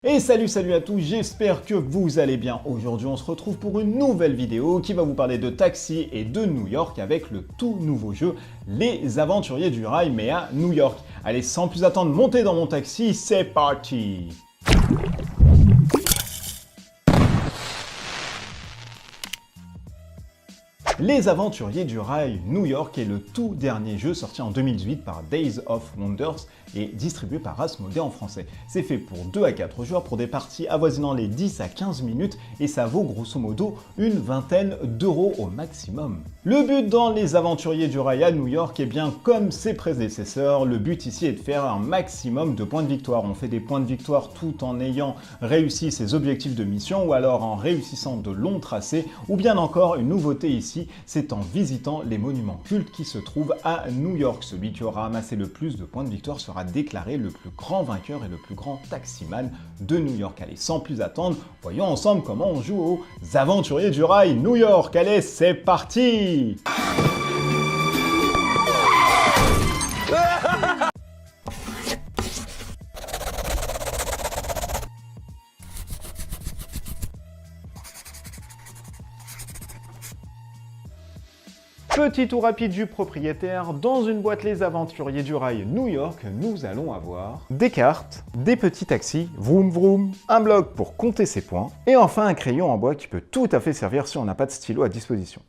Et salut à tous, j'espère que vous allez bien. Aujourd'hui on se retrouve pour une nouvelle vidéo qui va vous parler de taxi et de New York avec le tout nouveau jeu Les Aventuriers du Rail mais à New York. Allez, sans plus attendre, montez dans mon taxi, c'est parti! Les Aventuriers du Rail New York est le tout dernier jeu sorti en 2018 par Days of Wonders et distribué par Asmodee en français. C'est fait pour 2 à 4 joueurs pour des parties avoisinant les 10 à 15 minutes et ça vaut grosso modo une vingtaine d'euros au maximum. Le but dans Les Aventuriers du Rail à New York est bien comme ses prédécesseurs, le but ici est de faire un maximum de points de victoire. On fait des points de victoire tout en ayant réussi ses objectifs de mission ou alors en réussissant de longs tracés ou bien encore une nouveauté ici, c'est en visitant les monuments cultes qui se trouvent à New York. Celui qui aura amassé le plus de points de victoire sera déclaré le plus grand vainqueur et le plus grand taximan de New York. Allez, sans plus attendre, voyons ensemble comment on joue aux Aventuriers du Rail New York. Allez, c'est parti! Petit tour rapide du propriétaire, dans une boîte Les Aventuriers du Rail New York, nous allons avoir des cartes, des petits taxis, vroom vroom, un bloc pour compter ses points, et enfin un crayon en bois qui peut tout à fait servir si on n'a pas de stylo à disposition.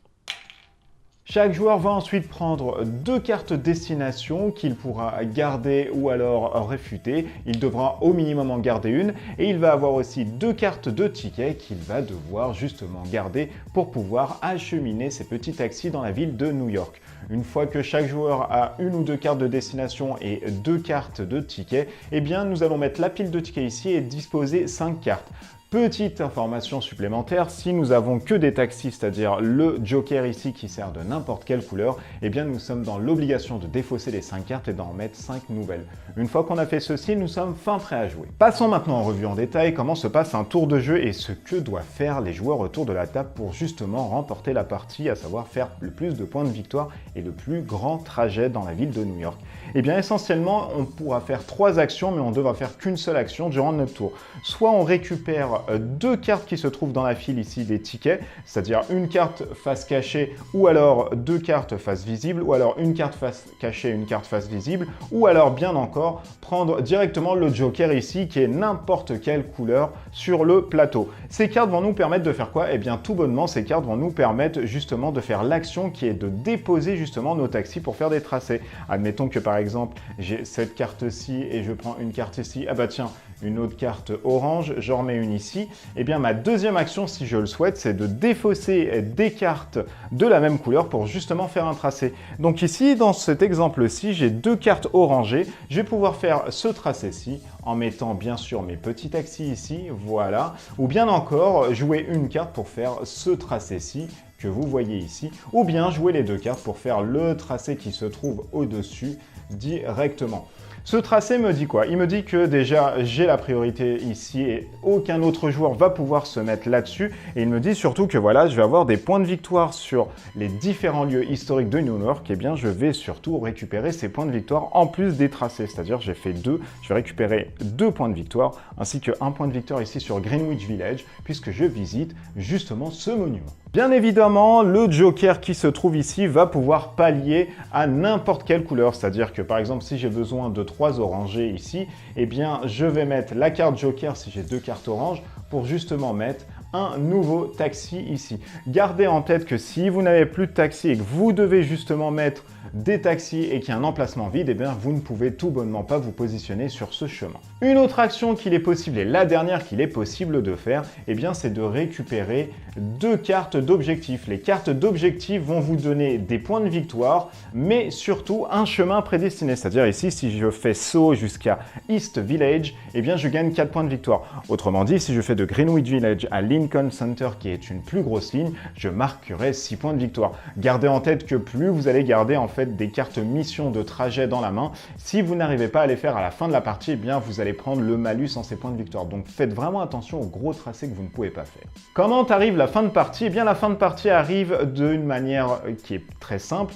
Chaque joueur va ensuite prendre 2 cartes destination qu'il pourra garder ou alors réfuter. Il devra au minimum en garder une et il va avoir aussi 2 cartes de tickets qu'il va devoir justement garder pour pouvoir acheminer ses petits taxis dans la ville de New York. Une fois que chaque joueur a 1 ou 2 cartes de destination et 2 cartes de tickets, eh bien nous allons mettre la pile de tickets ici et disposer 5 cartes. Petite information supplémentaire, si nous avons que des taxis, c'est-à-dire le joker ici qui sert de n'importe quelle couleur, eh bien nous sommes dans l'obligation de défausser les 5 cartes et d'en mettre 5 nouvelles. Une fois qu'on a fait ceci, nous sommes fin prêts à jouer. Passons maintenant en revue en détail comment se passe un tour de jeu et ce que doivent faire les joueurs autour de la table pour justement remporter la partie, à savoir faire le plus de points de victoire et le plus grand trajet dans la ville de New York. Eh bien essentiellement, on pourra faire 3 actions, mais on ne devra faire qu'une seule action durant notre tour. Soit on récupère 2 cartes qui se trouvent dans la file ici des tickets, c'est-à-dire une carte face cachée ou alors 2 cartes face visible, ou alors une carte face cachée, une carte face visible, ou alors bien encore prendre directement le joker ici qui est n'importe quelle couleur sur le plateau. Ces cartes vont nous permettre de faire quoi? Eh bien tout bonnement, ces cartes vont nous permettre justement de faire l'action qui est de déposer justement nos taxis pour faire des tracés. Admettons que par exemple j'ai cette carte-ci et je prends une carte ici, ah bah tiens, une autre carte orange, j'en remets une ici. Et bien ma deuxième action, si je le souhaite, c'est de défausser des cartes de la même couleur pour justement faire un tracé. Donc ici, dans cet exemple-ci, j'ai 2 cartes orangées. Je vais pouvoir faire ce tracé-ci en mettant bien sûr mes petits taxis ici, voilà. Ou bien encore, jouer une carte pour faire ce tracé-ci que vous voyez ici. Ou bien jouer les 2 cartes pour faire le tracé qui se trouve au-dessus directement. Ce tracé me dit quoi? Il me dit que déjà j'ai la priorité ici et aucun autre joueur va pouvoir se mettre là-dessus. Et il me dit surtout que voilà, je vais avoir des points de victoire sur les différents lieux historiques de New York. Et bien je vais surtout récupérer ces points de victoire en plus des tracés. C'est-à-dire j'ai fait 2, je vais récupérer 2 points de victoire ainsi que 1 point de victoire ici sur Greenwich Village puisque je visite justement ce monument. Bien évidemment, le joker qui se trouve ici va pouvoir pallier à n'importe quelle couleur. C'est-à-dire que par exemple, si j'ai besoin de 3 orangés ici, eh bien je vais mettre la carte joker si j'ai 2 cartes oranges pour justement mettre un nouveau taxi ici. Gardez en tête que si vous n'avez plus de taxi et que vous devez justement mettre des taxis et qu'il y a un emplacement vide, eh bien vous ne pouvez tout bonnement pas vous positionner sur ce chemin. Une autre action qu'il est possible, et la dernière qu'il est possible de faire, eh bien c'est de récupérer 2 cartes d'objectifs. Les cartes d'objectifs vont vous donner des points de victoire, mais surtout un chemin prédestiné. C'est-à-dire ici, si je fais saut jusqu'à East Village, eh bien je gagne 4 points de victoire. Autrement dit, si je fais de Greenwich Village à Lincoln Center, qui est une plus grosse ligne, je marquerai 6 points de victoire. Gardez en tête que plus vous allez garder en fait fait des cartes mission de trajet dans la main. Si vous n'arrivez pas à les faire à la fin de la partie, eh bien vous allez prendre le malus en ces points de victoire. Donc faites vraiment attention aux gros tracés que vous ne pouvez pas faire. Comment arrive la fin de partie? Eh bien la fin de partie arrive d'une manière qui est très simple.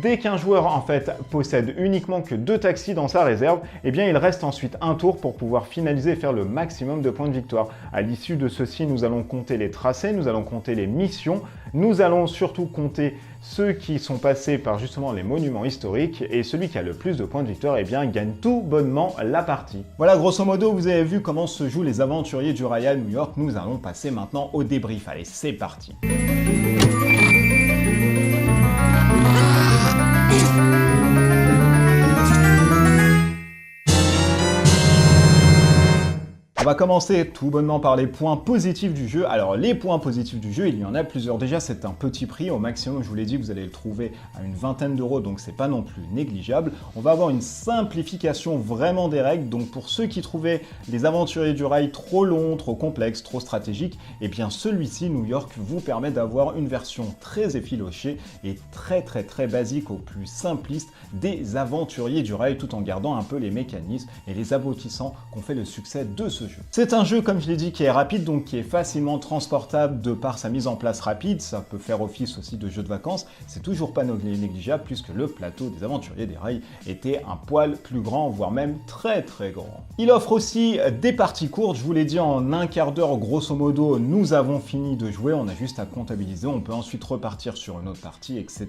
Dès qu'un joueur en fait possède uniquement que 2 taxis dans sa réserve, eh bien il reste ensuite un tour pour pouvoir finaliser et faire le maximum de points de victoire. À l'issue de ceci, nous allons compter les tracés, nous allons compter les missions, nous allons surtout compter ceux qui sont passés par justement les monuments historiques, et celui qui a le plus de points de victoire, eh bien gagne tout bonnement la partie. Voilà, grosso modo, vous avez vu comment se jouent les aventuriers du rail à New York. Nous allons passer maintenant au débrief. Allez, c'est parti. On va commencer tout bonnement par les points positifs du jeu. Alors les points positifs du jeu, il y en a plusieurs. Déjà, c'est un petit prix. Au maximum, je vous l'ai dit, vous allez le trouver à une vingtaine d'euros, donc c'est pas non plus négligeable. On va avoir une simplification vraiment des règles. Donc pour ceux qui trouvaient les aventuriers du rail trop longs, trop complexes, trop stratégiques, eh bien celui-ci, New York, vous permet d'avoir une version très effilochée et très basique au plus simpliste des aventuriers du rail, tout en gardant un peu les mécanismes et les aboutissants qu'ont fait le succès de ce jeu. C'est un jeu, comme je l'ai dit, qui est rapide, donc qui est facilement transportable de par sa mise en place rapide. Ça peut faire office aussi de jeu de vacances. C'est toujours pas négligeable puisque le plateau des aventuriers des rails était un poil plus grand, voire même très grand. Il offre aussi des parties courtes. Je vous l'ai dit, en un quart d'heure, grosso modo, nous avons fini de jouer. On a juste à comptabiliser. On peut ensuite repartir sur une autre partie, etc.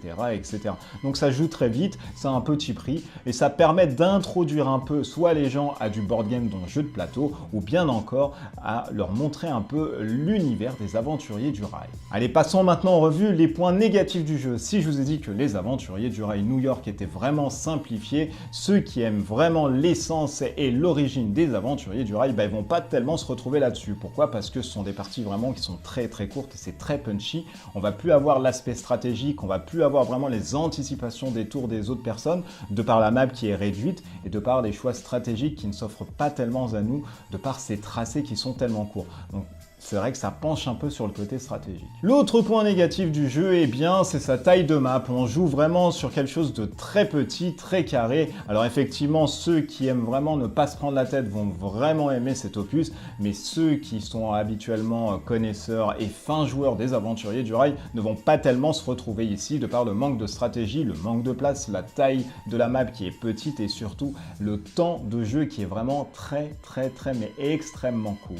Donc ça joue très vite. C'est un petit prix et ça permet d'introduire un peu soit les gens à du board game, donc jeu de plateau, ou bien encore à leur montrer un peu l'univers des aventuriers du rail. Allez, passons maintenant en revue les points négatifs du jeu. Si je vous ai dit que les aventuriers du rail New York étaient vraiment simplifiés, ceux qui aiment vraiment l'essence et l'origine des aventuriers du rail, ils vont pas tellement se retrouver là-dessus. Pourquoi? Parce que ce sont des parties vraiment qui sont très courtes et c'est très punchy. On va plus avoir l'aspect stratégique, on va plus avoir vraiment les anticipations des tours des autres personnes, de par la map qui est réduite et de par les choix stratégiques qui ne s'offrent pas tellement à nous, de par ces tracés qui sont tellement courts. Donc c'est vrai que ça penche un peu sur le côté stratégique. L'autre point négatif du jeu, eh bien, c'est sa taille de map. On joue vraiment sur quelque chose de très petit, très carré. Alors effectivement, ceux qui aiment vraiment ne pas se prendre la tête vont vraiment aimer cet opus, mais ceux qui sont habituellement connaisseurs et fins joueurs des aventuriers du rail ne vont pas tellement se retrouver ici, de par le manque de stratégie, le manque de place, la taille de la map qui est petite et surtout le temps de jeu qui est vraiment très mais extrêmement court.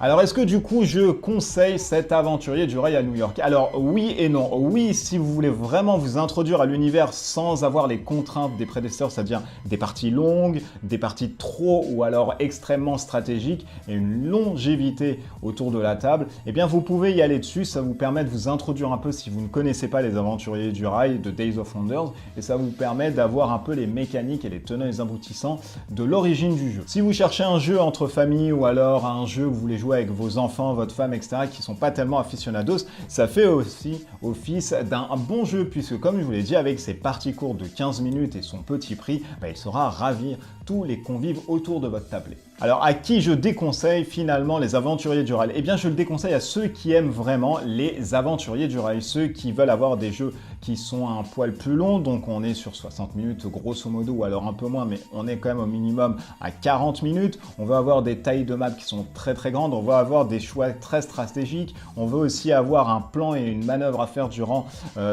Alors est-ce que du coup je conseille cet aventurier du rail à New York? Alors oui et non. Oui, si vous voulez vraiment vous introduire à l'univers sans avoir les contraintes des prédécesseurs, c'est-à-dire des parties longues, des parties trop ou alors extrêmement stratégiques et une longévité autour de la table, eh bien vous pouvez y aller dessus. Ça vous permet de vous introduire un peu si vous ne connaissez pas les aventuriers du rail de Days of Wonders, et ça vous permet d'avoir un peu les mécaniques et les tenants et les aboutissants de l'origine du jeu. Si vous cherchez un jeu entre famille ou alors un jeu où vous voulez jouer avec vos enfants, votre femme, etc., qui sont pas tellement aficionados, ça fait aussi office d'un bon jeu, puisque comme je vous l'ai dit, avec ses parties courtes de 15 minutes et son petit prix, il saura ravir tous les convives autour de votre tablette. Alors à qui je déconseille finalement les aventuriers du rail? Eh bien je le déconseille à ceux qui aiment vraiment les aventuriers du rail, ceux qui veulent avoir des jeux qui sont un poil plus longs, donc on est sur 60 minutes grosso modo, ou alors un peu moins, mais on est quand même au minimum à 40 minutes. On veut avoir des tailles de map qui sont très grandes, on veut avoir des choix très stratégiques, on veut aussi avoir un plan et une manœuvre à faire durant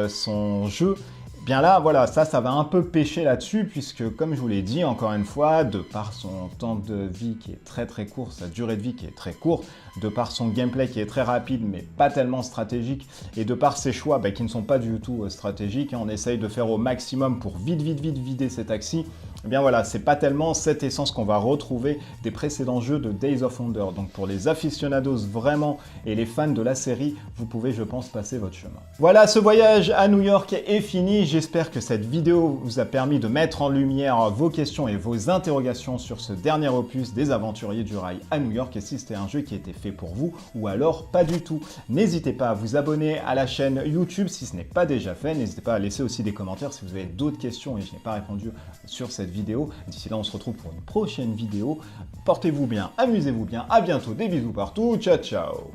son jeu. Bien là, voilà, ça va un peu pêcher là-dessus, puisque comme je vous l'ai dit, encore une fois, de par son temps de vie qui est très court, sa durée de vie qui est très courte, de par son gameplay qui est très rapide mais pas tellement stratégique, et de par ses choix qui ne sont pas du tout stratégiques, on essaye de faire au maximum pour vite vider cet axi. Eh bien voilà, c'est pas tellement cette essence qu'on va retrouver des précédents jeux de Days of Wonder. Donc pour les aficionados vraiment et les fans de la série, vous pouvez, je pense, passer votre chemin. Voilà, ce voyage à New York est fini. J'espère que cette vidéo vous a permis de mettre en lumière vos questions et vos interrogations sur ce dernier opus des aventuriers du rail à New York, et si c'était un jeu qui était fait pour vous ou alors pas du tout. N'hésitez pas à vous abonner à la chaîne YouTube si ce n'est pas déjà fait. N'hésitez pas à laisser aussi des commentaires si vous avez d'autres questions et je n'ai pas répondu sur cette vidéo. D'ici là, on se retrouve pour une prochaine vidéo. Portez-vous bien, amusez-vous bien, à bientôt, des bisous partout, ciao ciao.